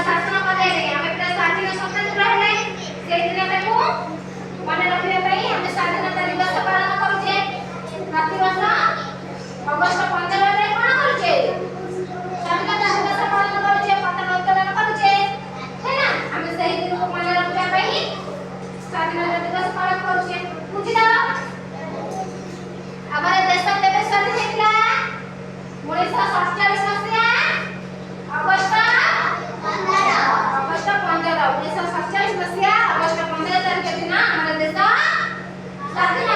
ଶାସନ କଲେ ଆମେ ପୁରା ସ୍ୱାଧୀନ ସ୍ୱତନ୍ତ୍ର ହେଲେ ସେଇ ଦିନଟାକୁ ମନେ ରଖିବା ପାଇଁ ଆମେ ସ୍ୱାଧୀନତା ଦିବସ ପାଳନ କରୁଛେ। ପ୍ରତିବର୍ଷ ଅଗଷ୍ଟ 15ରେ କ'ଣ କରୁଛେ? ସ୍ୱାଧୀନତା ଦିବସ ପାଳନ କରୁଛେ, ପତାକା ଉତ୍ତୋଳନ କରୁଛେ, ହେଲା। ଆମେ ସେଇ ଦିନକୁ ମନେ ରଖିବା ପାଇଁ ସ୍ୱାଧୀନତା ଦିବସ ପାଳନ କରୁଛେ। ବୁଝିଲ? ଆମର ଦେଶ କେବେ ସ୍ୱାଧୀନ ହେଇଥିଲା? 1947 ମସିହା ଅଗଷ୍ଟ 15 1947 ମସିହା ଅଗଷ୍ଟ 15 ତାରିଖ ଦିନ ଆମର ଦେଶ ସ୍ୱାଧୀନ